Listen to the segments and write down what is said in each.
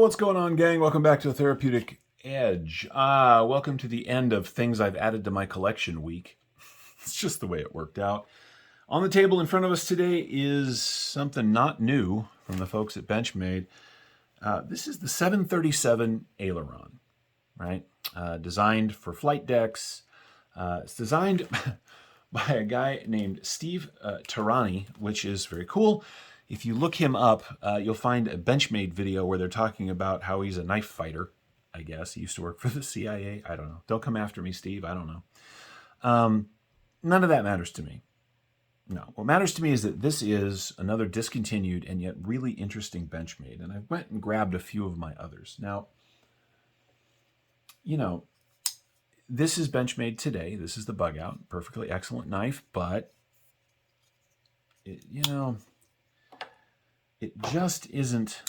What's going on, gang? Welcome back to the Therapeutic Edge. Welcome to the end of things I've added to my collection week. It's just the way it worked out. On the table in front of us today is something not new from the folks at Benchmade. This is the 737 Aileron, right? Designed for flight decks. It's designed by a guy named Steve Tarani, which is very cool. If you look him up, you'll find a Benchmade video where they're talking about how he's a knife fighter, I guess. He used to work for the CIA. I don't know. Don't come after me, Steve. I don't know. None of that matters to me. No. What matters to me is that this is another discontinued and yet really interesting Benchmade. And I went and grabbed a few of my others. Now, you know, this is Benchmade today. This is the Bug Out. Perfectly excellent knife, but, it just isn't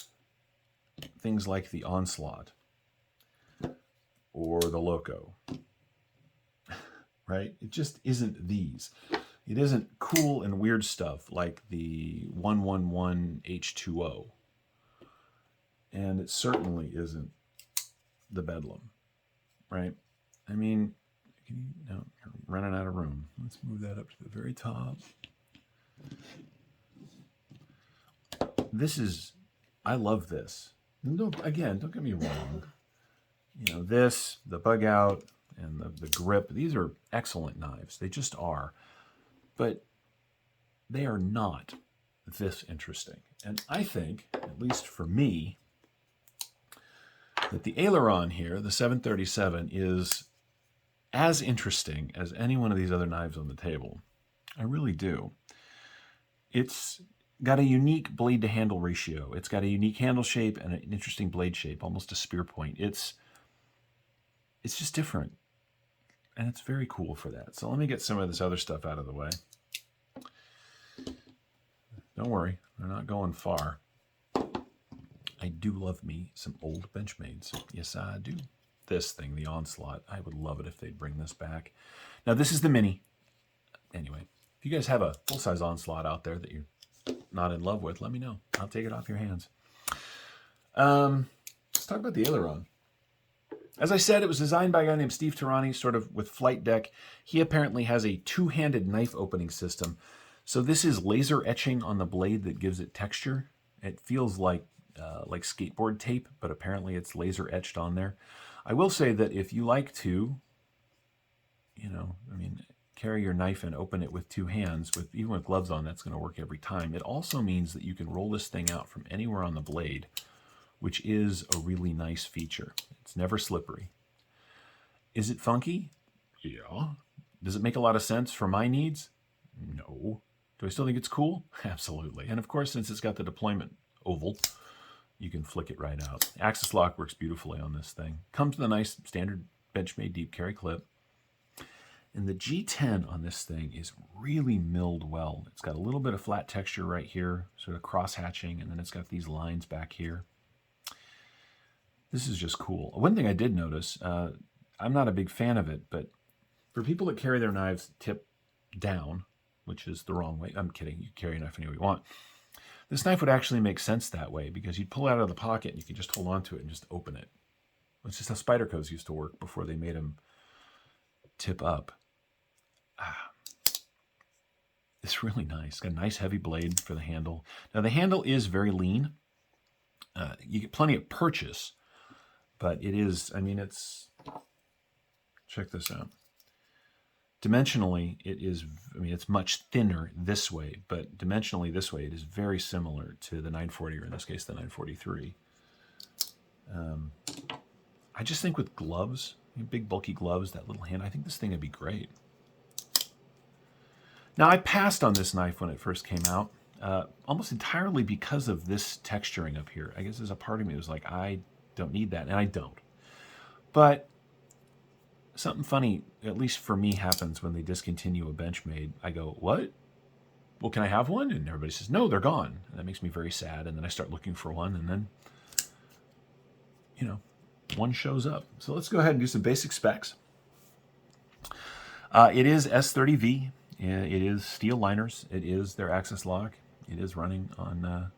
things like the Onslaught or the Loco, right? It just isn't these. It isn't cool and weird stuff like the 111 H2O. And it certainly isn't the Bedlam, right? I mean, no, you're running out of room. Let's move that up to the very top. I love this. Don't get me wrong. You know, this, the Bug Out, and the grip, these are excellent knives. They just are. But they are not this interesting. And I think, at least for me, that the Aileron here, the 737, is as interesting as any one of these other knives on the table. I really do. It's got a unique blade to handle ratio. It's got a unique handle shape and an interesting blade shape, almost a spear point. It's just different. And it's very cool for that. So let me get some of this other stuff out of the way. Don't worry, they're not going far. I do love me some old Benchmades. Yes, I do. This thing, the Onslaught, I would love it if they'd bring this back. Now, this is the Mini. Anyway, if you guys have a full-size Onslaught out there that you're not in love with, let me know. I'll take it off your hands. Let's talk about the Aileron. As I said, it was designed by a guy named Steve Tarani, sort of with flight deck. He apparently has a two-handed knife opening system. So this is laser etching on the blade that gives it texture. It feels like skateboard tape, but apparently it's laser etched on there. I will say that if you like to, carry your knife and open it with two hands, even with gloves on, that's going to work every time. It also means that you can roll this thing out from anywhere on the blade, which is a really nice feature. It's never slippery. Is it funky? Yeah. Does it make a lot of sense for my needs? No. Do I still think it's cool? Absolutely. And of course, since it's got the deployment oval, you can flick it right out. Axis lock works beautifully on this thing. Comes with a nice standard Benchmade deep carry clip. And the G10 on this thing is really milled well. It's got a little bit of flat texture right here, sort of cross-hatching, and then it's got these lines back here. This is just cool. One thing I did notice, I'm not a big fan of it, but for people that carry their knives tip down, which is the wrong way. I'm kidding. You can carry a knife any way you want. This knife would actually make sense that way because you'd pull it out of the pocket and you could just hold on to it and just open it. It's just how Spydercos used to work before they made them tip up. It's really nice. It's got a nice heavy blade for the handle. Now the handle is very lean. You get plenty of purchase, but it is, check this out. Dimensionally, it's much thinner this way, but dimensionally this way, it is very similar to the 940, or in this case, the 943. I just think with gloves, big bulky gloves, that little hand, I think this thing would be great. Now, I passed on this knife when it first came out, almost entirely because of this texturing up here. I guess there's a part of me that was like, I don't need that, and I don't. But something funny, at least for me, happens when they discontinue a Benchmade. I go, what? Well, can I have one? And everybody says, no, they're gone. And that makes me very sad, and then I start looking for one, and then, one shows up. So let's go ahead and do some basic specs. It is S30V. It is steel liners. It is their axis lock. It is running on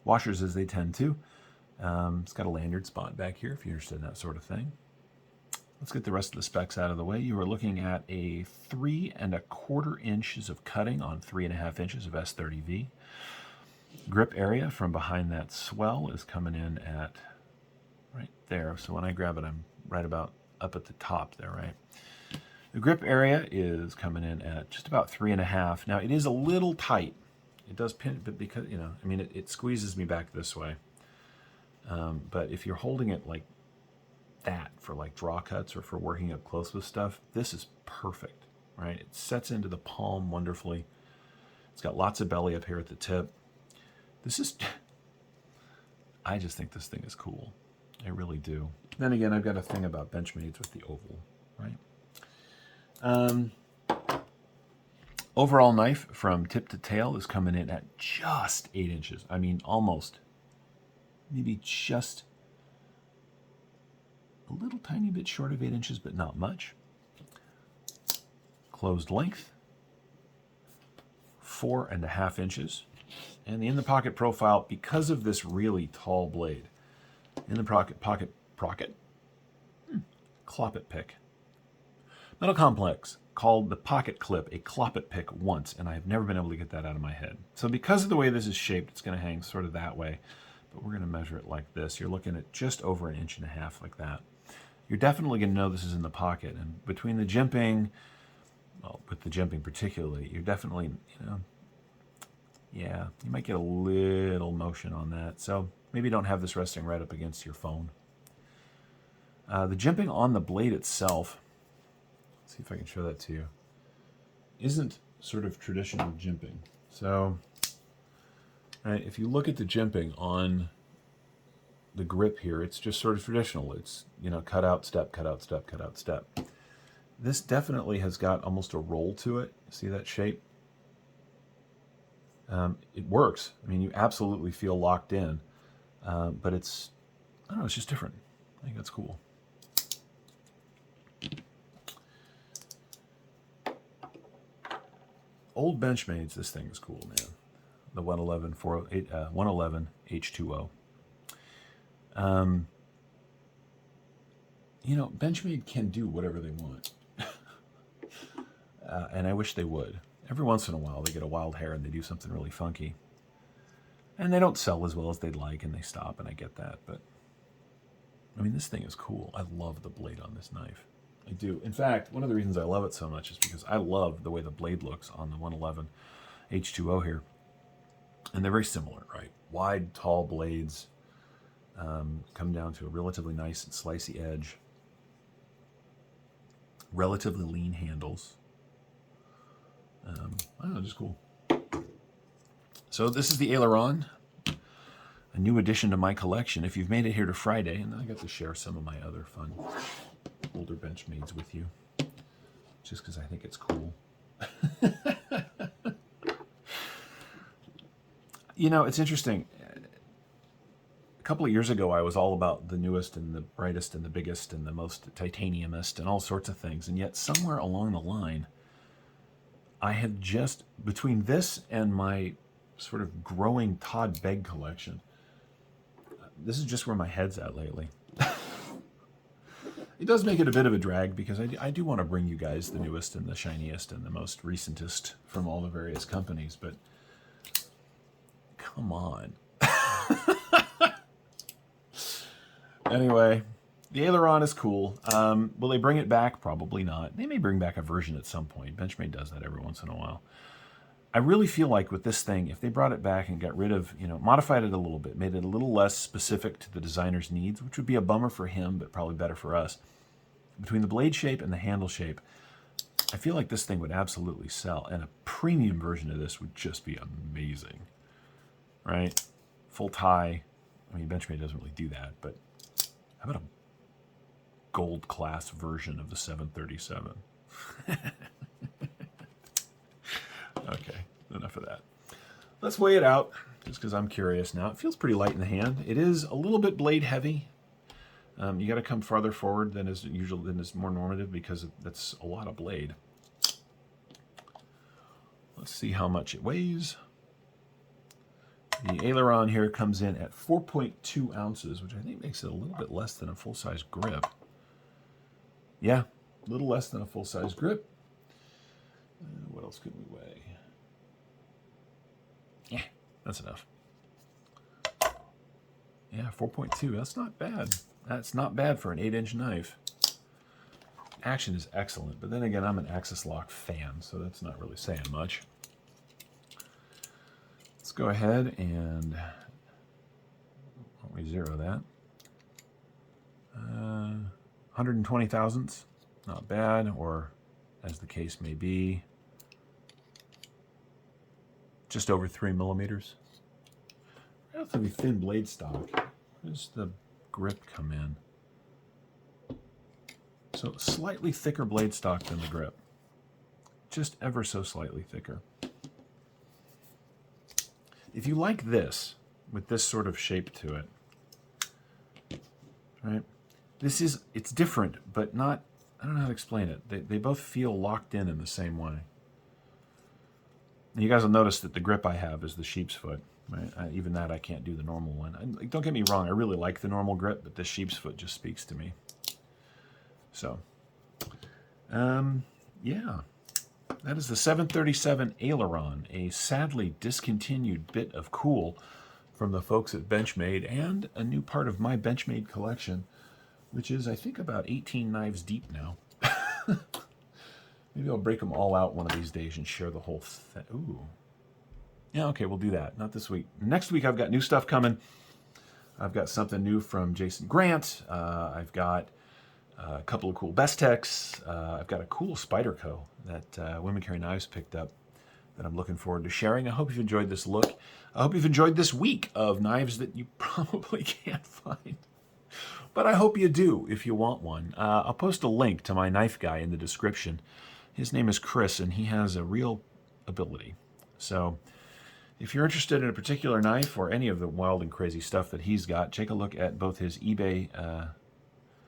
washers as they tend to. It's got a lanyard spot back here if you're interested in that sort of thing. Let's get the rest of the specs out of the way. You are looking at a 3 1/4 inches of cutting on 3 1/2 inches of S30V. Grip area from behind that swell is coming in at right there. So when I grab it, I'm right about up at the top there, right? The grip area is coming in at just about 3 1/2. Now it is a little tight. It does pin, but because, you know, I mean, it squeezes me back this way. But if you're holding it like that for like draw cuts or for working up close with stuff, this is perfect, right? It sets into the palm wonderfully. It's got lots of belly up here at the tip. This is, I just think this thing is cool. I really do. Then again, I've got a thing about Benchmades with the oval, right? Overall knife from tip to tail is coming in at just 8 inches. I mean, almost. Maybe just a little tiny bit short of 8 inches, but not much. Closed length, 4 1/2 inches. And the in the pocket profile, because of this really tall blade, in the cloppet pick. Metal complex called the pocket clip a cloppet pick once, and I have never been able to get that out of my head. So because of the way this is shaped, it's going to hang sort of that way, but we're going to measure it like this. You're looking at just over 1 1/2 inches like that. You're definitely going to know this is in the pocket, and between the jimping, well, with the jimping particularly, you're definitely, you know, yeah, you might get a little motion on that. So maybe don't have this resting right up against your phone. The jimping on the blade itself, let's see if I can show that to you, isn't sort of traditional jimping. So, right, if you look at the jimping on the grip here, it's just sort of traditional. It's, you know, cut out, step, cut out, step, cut out, step. This definitely has got almost a roll to it. See that shape? It works. I mean, you absolutely feel locked in, but it's, I don't know, it's just different. I think that's cool. Old Benchmades, this thing is cool, man. The 111 H2O. You know, Benchmade can do whatever they want. And I wish they would. Every once in a while, they get a wild hair and they do something really funky. And they don't sell as well as they'd like, and they stop, and I get that. But, I mean, this thing is cool. I love the blade on this knife. I do. In fact, one of the reasons I love it so much is because I love the way the blade looks on the 111 H2O here. And they're very similar, right? Wide, tall blades come down to a relatively nice and slicey edge. Relatively lean handles. I don't know, just cool. So this is the Aileron, a new addition to my collection. If you've made it here to Friday, and I got to share some of my other fun older Benchmades with you, just because I think it's cool. You know, it's interesting. A couple of years ago, I was all about the newest and the brightest and the biggest and the most titaniumist and all sorts of things, and yet somewhere along the line, I have just, between this and my sort of growing Todd Begg collection, this is just where my head's at lately. It does make it a bit of a drag because I do want to bring you guys the newest and the shiniest and the most recentest from all the various companies, but come on. Anyway, the Aileron is cool. Will they bring it back? Probably not. They may bring back a version at some point. Benchmade does that every once in a while. I really feel like with this thing, if they brought it back and got rid of, you know, modified it a little bit, made it a little less specific to the designer's needs, which would be a bummer for him, but probably better for us. Between the blade shape and the handle shape, I feel like this thing would absolutely sell, and a premium version of this would just be amazing, right? Full tie. I mean, Benchmade doesn't really do that, but how about a gold class version of the 737? Okay, enough of that. Let's weigh it out, just because I'm curious now. It feels pretty light in the hand. It is a little bit blade heavy. You got to come farther forward than is usual, than is more normative, because that's a lot of blade. Let's see how much it weighs. The aileron here comes in at 4.2 ounces, which I think makes it a little bit less than a full-size grip. Yeah, a little less than a full-size grip. What else could we weigh? Yeah, that's enough. Yeah, 4.2, that's not bad. That's not bad for an 8-inch knife. Action is excellent, but then again, I'm an Axis Lock fan, so that's not really saying much. Let's go ahead and, why don't we zero that? 120 thousandths, not bad, or as the case may be, just over 3 millimeters. Relatively thin blade stock. Where does the grip come in? So slightly thicker blade stock than the grip. Just ever so slightly thicker. If you like this, with this sort of shape to it, right? It's different, but not, I don't know how to explain it. They both feel locked in the same way. And you guys will notice that the grip I have is the sheep's foot. Right? Even that I can't do the normal one. Don't get me wrong, I really like the normal grip, but this sheep's foot just speaks to me. So, yeah, that is the 737 Aileron, a sadly discontinued bit of cool from the folks at Benchmade, and a new part of my Benchmade collection, which is, I think, about 18 knives deep now. Maybe I'll break them all out one of these days and share the whole thing. Ooh. Yeah, okay, we'll do that. Not this week. Next week, I've got new stuff coming. I've got something new from Jason Grant. I've got a couple of cool Bestecs. I've got a cool Spyderco that Women Carry Knives picked up that I'm looking forward to sharing. I hope you've enjoyed this look. I hope you've enjoyed this week of knives that you probably can't find. But I hope you do if you want one. I'll post a link to my knife guy in the description. His name is Chris, and he has a real ability. So if you're interested in a particular knife or any of the wild and crazy stuff that he's got, take a look at both his eBay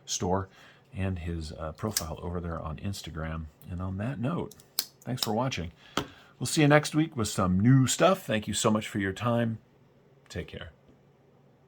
store and his profile over there on Instagram. And on that note, thanks for watching. We'll see you next week with some new stuff. Thank you so much for your time. Take care.